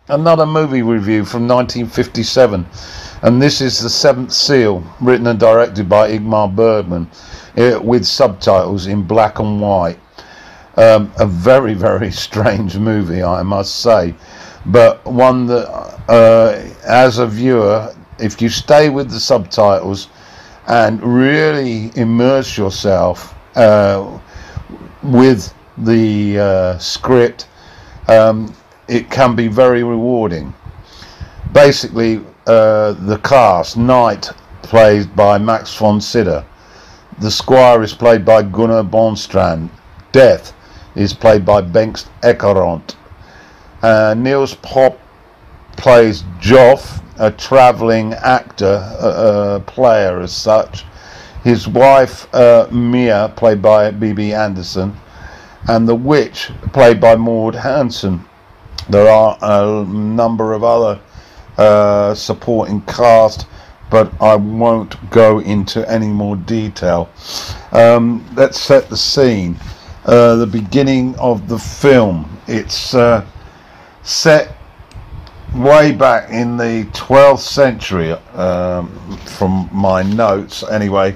Another movie review from 1957, and this is The Seventh Seal, written and directed by Ingmar Bergman, with subtitles in black and white. A very, very strange movie, I must say, but one that, as a viewer, if you stay with the subtitles and really immerse yourself with the script, it can be very rewarding. Basically, the cast: Knight, played by Max von Sydow. The Squire is played by Gunnar Bonstrand. Death is played by Bengt Ekeront. Niels Pop plays Joff, a travelling actor, player as such. His wife, Mia, played by Bibi Andersson. And the Witch, played by Maud Hansen. There are a number of other supporting cast, but I won't go into any more detail. Let's set the scene. The beginning of the film. It's set way back in the 12th century, from my notes anyway.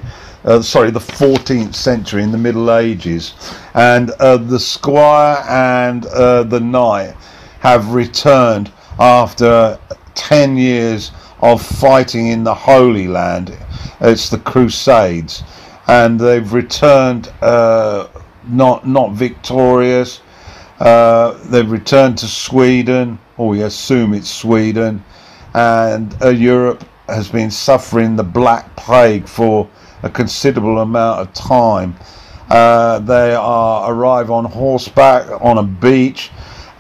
Sorry, the 14th century, in the Middle Ages. And the Squire and the Knight have returned after 10 years of fighting in the Holy Land. It's the Crusades, and they've returned not victorious. They've returned to Sweden, or we assume it's Sweden, and Europe has been suffering the Black Plague for a considerable amount of time. They arrive on horseback on a beach,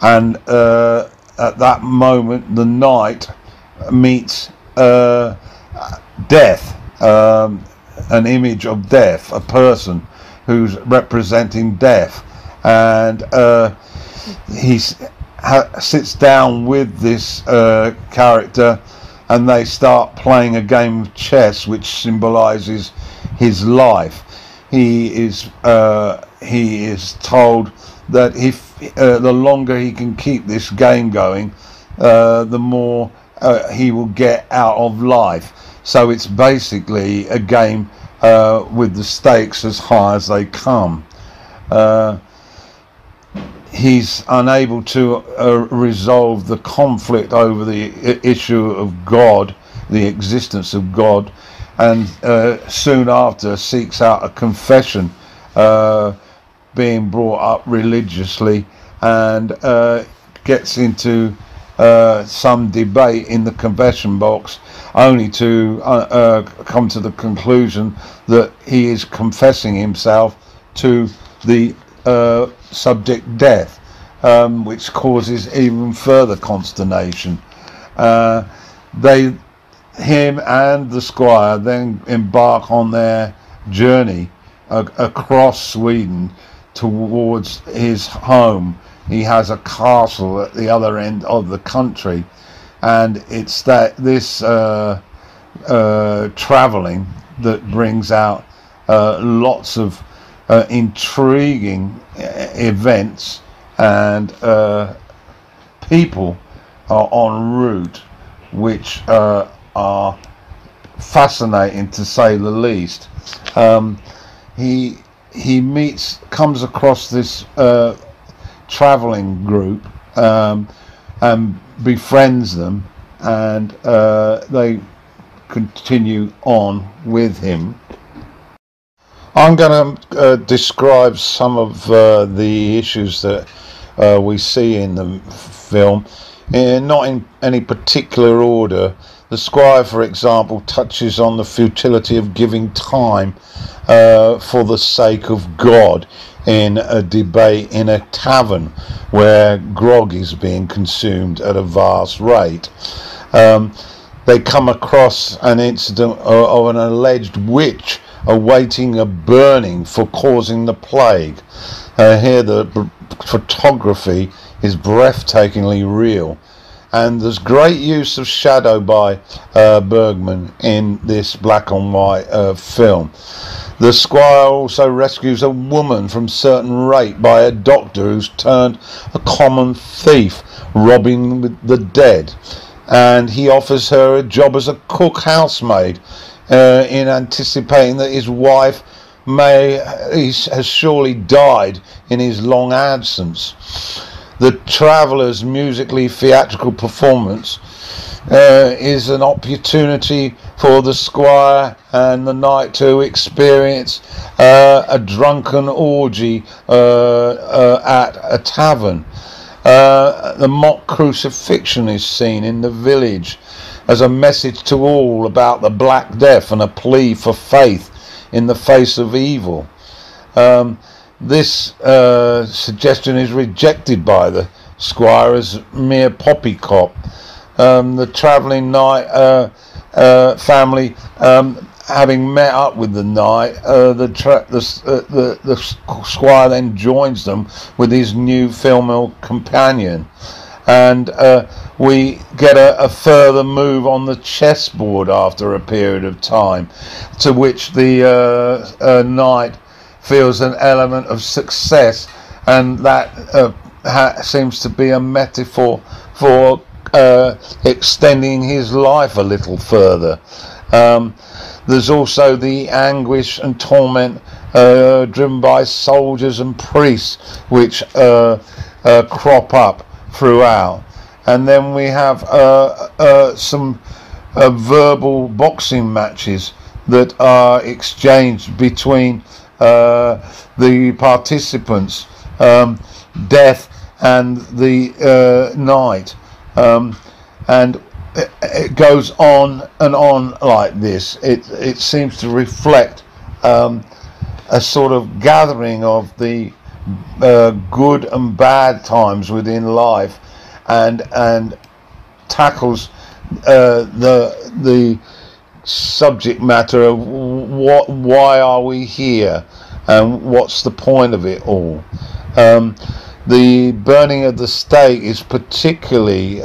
and at that moment the knight meets death, an image of death, a person who's representing death, and he sits down with this character, and they start playing a game of chess which symbolizes his life. He is told that if the longer he can keep this game going, the more he will get out of life. So it's basically a game with the stakes as high as they come. He's unable to resolve the conflict over the issue of God, the existence of God, and soon after seeks out a confession, being brought up religiously, and gets into some debate in the confession box, only to come to the conclusion that he is confessing himself to the subject death, which causes even further consternation. Him and the Squire then embark on their journey across Sweden towards his home. He has a castle at the other end of the country, and it's this travelling that brings out lots of intriguing events, and people are en route which are fascinating, to say the least. He comes across this travelling group, and befriends them, and they continue on with him. I'm going to describe some of the issues that we see in the film, not in any particular order. The Squire, for example, touches on the futility of giving time for the sake of God in a debate in a tavern where grog is being consumed at a vast rate. They come across an incident of an alleged witch awaiting a burning for causing the plague. Here the photography is breathtakingly real, and there's great use of shadow by Bergman in this black and white film. The squire also rescues a woman from certain rape by a doctor who's turned a common thief, robbing the dead, and he offers her a job as a cook housemaid, in anticipating that his wife has surely died in his long absence. The Traveller's musically theatrical performance is an opportunity for the squire and the knight to experience a drunken orgy at a tavern. The mock crucifixion is seen in the village as a message to all about the Black Death and a plea for faith in the face of evil. This suggestion is rejected by the squire as mere poppycock. The travelling knight family, having met up with the knight, the squire then joins them with his new female companion, and we get a further move on the chessboard after a period of time, to which the knight feels an element of success, and that seems to be a metaphor for extending his life a little further. There's also the anguish and torment driven by soldiers and priests, which crop up throughout. And then we have some verbal boxing matches that are exchanged between the participants, Death and the Knight, and it goes on and on like this. It seems to reflect a sort of gathering of the good and bad times within life, and tackles the subject matter of why are we here and what's the point of it all. The burning of the stake is particularly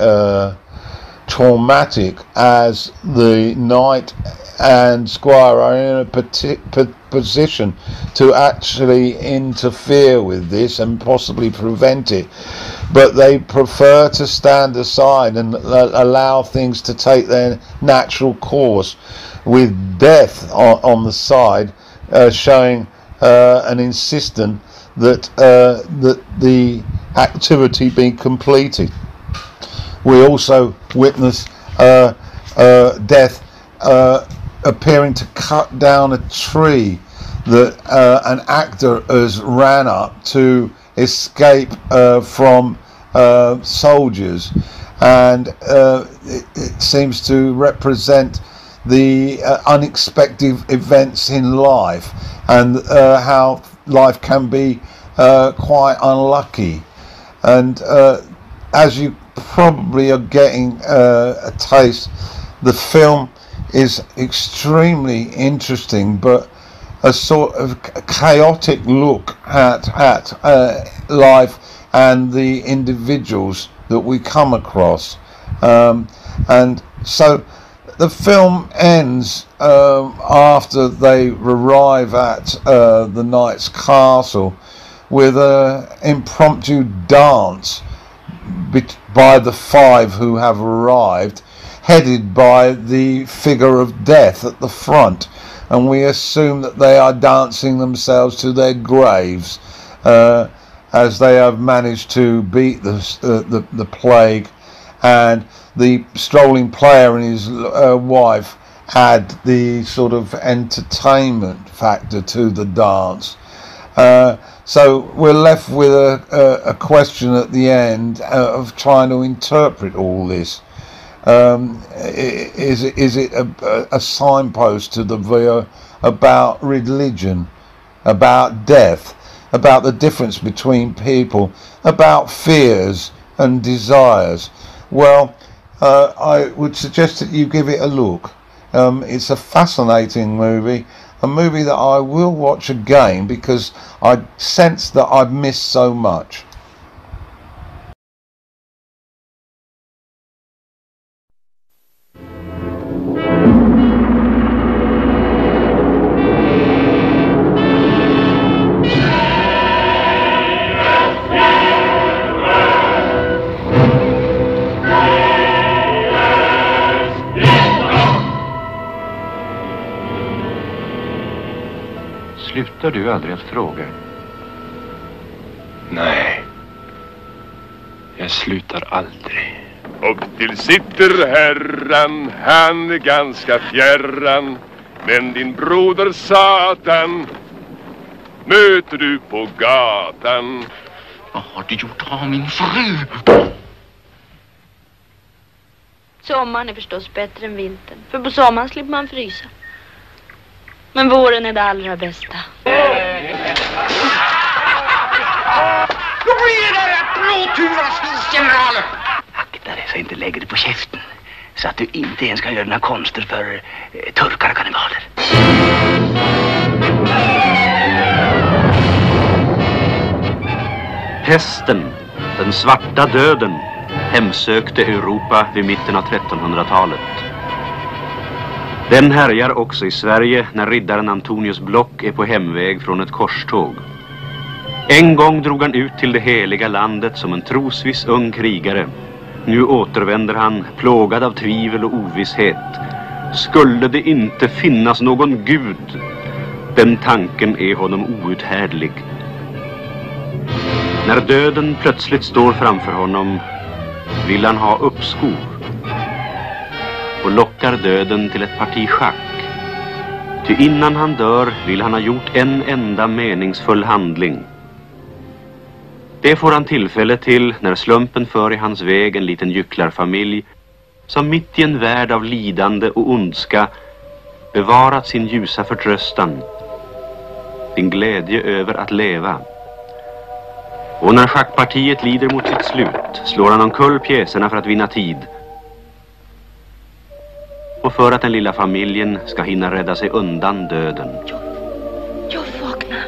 traumatic, as the knight and squire are in a position to actually interfere with this and possibly prevent it, but they prefer to stand aside and allow things to take their natural course, with Death on the side showing an insistence that the activity be completed. We also witness Death appearing to cut down a tree that an actor has ran up to escape from soldiers, and it seems to represent the unexpected events in life, and how life can be quite unlucky. And as you probably are getting a taste, the film is extremely interesting, but a sort of chaotic look at life and the individuals that we come across. And so the film ends after they arrive at the knight's castle with an impromptu dance by the five who have arrived, headed by the figure of Death at the front, and we assume that they are dancing themselves to their graves, as they have managed to beat the plague, and the strolling player and his wife add the sort of entertainment factor to the dance. So we're left with a question at the end of trying to interpret all this. Is it a signpost to the viewer about religion, about death, about the difference between people, about fears and desires? Well, I would suggest that you give it a look. It's a fascinating movie, a movie that I will watch again because I sense that I've missed so much. Slutar du aldrig att fråga? Nej. Jag slutar aldrig. Upp till sitter herran, han är ganska fjärran. Men din broder Satan möter du på gatan. Vad har du gjort av min fru? Sommaren är förstås bättre än vintern. För på sommaren slipper man frysa. Men våren är det allra bästa. Då är det att blåturas fisgeneraler! Akta dig så inte lägger dig på käften. Så att du inte ens kan göra några konster för turkar och kannibaler. Pesten, den svarta döden, hemsökte Europa vid mitten av 1300-talet. Den härjar också i Sverige när riddaren Antonius Block är på hemväg från ett korståg. En gång drog han ut till det heliga landet som en trosviss ung krigare. Nu återvänder han, plågad av tvivel och ovisshet. Skulle det inte finnas någon Gud? Den tanken är honom outhärdlig. När döden plötsligt står framför honom vill han ha uppskov och lockar döden till ett parti schack. Ty innan han dör vill han ha gjort en enda meningsfull handling. Det får han tillfälle till när slumpen för i hans väg en liten gycklarfamilj som mitt i en värld av lidande och ondska bevarat sin ljusa förtröstan, sin glädje över att leva. Och när schackpartiet lider mot sitt slut slår han omkull pjäserna för att vinna tid. Och för att den lilla familjen ska hinna rädda sig undan döden. Jag vaknar.